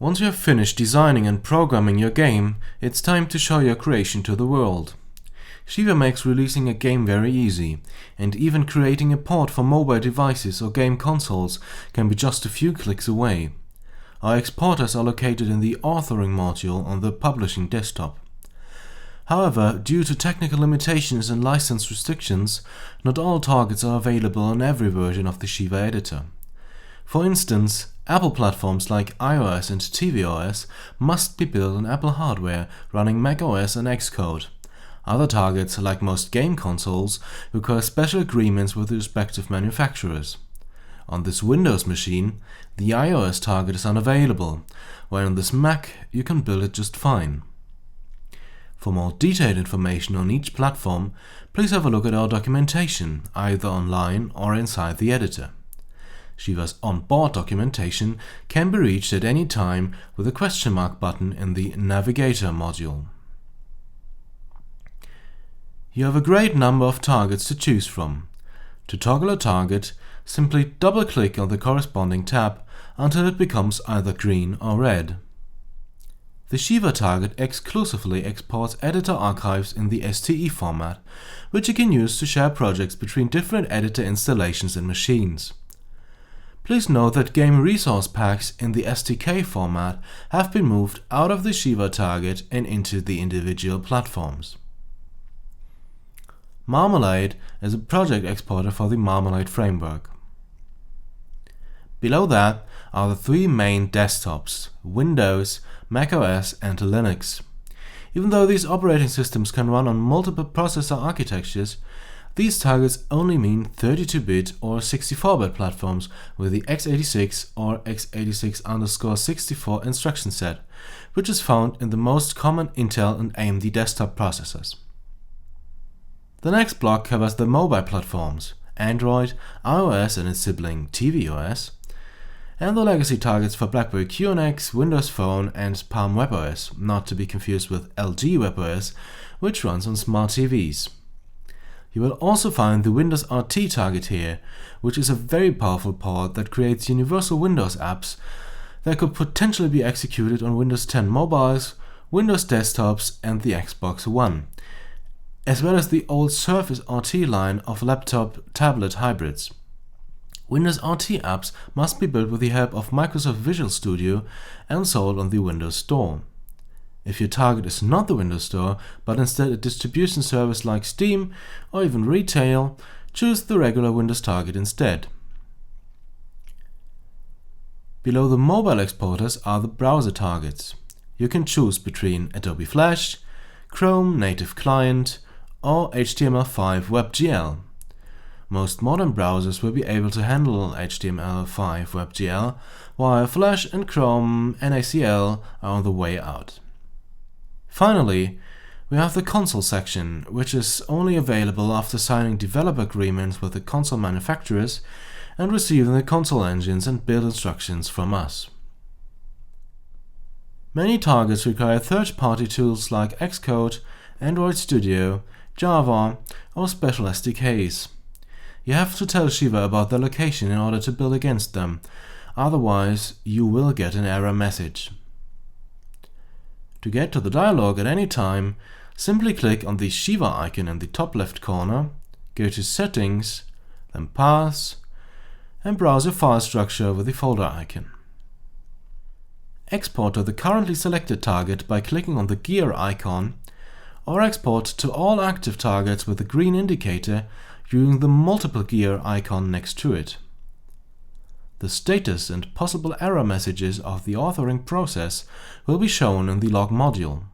Once you have finished designing and programming your game, it's time to show your creation to the world. ShiVa makes releasing a game very easy, and even creating a port for mobile devices or game consoles can be just a few clicks away. Our exporters are located in the authoring module on the publishing desktop. However, due to technical limitations and license restrictions, not all targets are available on every version of the ShiVa editor. For instance, Apple platforms like iOS and tvOS must be built on Apple hardware running macOS and Xcode. Other targets, like most game consoles, require special agreements with the respective manufacturers. On this Windows machine, the iOS target is unavailable, while on this Mac you can build it just fine. For more detailed information on each platform, please have a look at our documentation, either online or inside the editor. ShiVa's onboard documentation can be reached at any time with a question mark button in the Navigator module. You have a great number of targets to choose from. To toggle a target, simply double-click on the corresponding tab until it becomes either green or red. The ShiVa target exclusively exports editor archives in the STE format, which you can use to share projects between different editor installations and machines. Please note that game resource packs in the SDK format have been moved out of the ShiVa target and into the individual platforms. Marmalade is a project exporter for the Marmalade framework. Below that are the three main desktops: Windows, macOS and Linux. Even though these operating systems can run on multiple processor architectures, these targets only mean 32-bit or 64-bit platforms with the x86 or x86_64 instruction set, which is found in the most common Intel and AMD desktop processors. The next block covers the mobile platforms: Android, iOS and its sibling tvOS, and the legacy targets for BlackBerry QNX, Windows Phone and Palm WebOS, not to be confused with LG WebOS, which runs on smart TVs. You will also find the Windows RT target here, which is a very powerful port that creates universal Windows apps that could potentially be executed on Windows 10 mobiles, Windows desktops and the Xbox One, as well as the old Surface RT line of laptop-tablet hybrids. Windows RT apps must be built with the help of Microsoft Visual Studio and sold on the Windows Store. If your target is not the Windows Store, but instead a distribution service like Steam or even retail, choose the regular Windows target instead. Below the mobile exporters are the browser targets. You can choose between Adobe Flash, Chrome Native Client or HTML5 WebGL. Most modern browsers will be able to handle HTML5 WebGL, while Flash and Chrome NaCl are on the way out. Finally, we have the console section, which is only available after signing developer agreements with the console manufacturers and receiving the console engines and build instructions from us. Many targets require third-party tools like Xcode, Android Studio, Java or special SDKs. You have to tell ShiVa about their location in order to build against them, otherwise you will get an error message. To get to the dialog at any time, simply click on the ShiVa icon in the top left corner, go to Settings, then Paths, and browse your file structure with the folder icon. Export to the currently selected target by clicking on the gear icon, or export to all active targets with the green indicator using the multiple gear icon next to it. The status and possible error messages of the authoring process will be shown in the log module.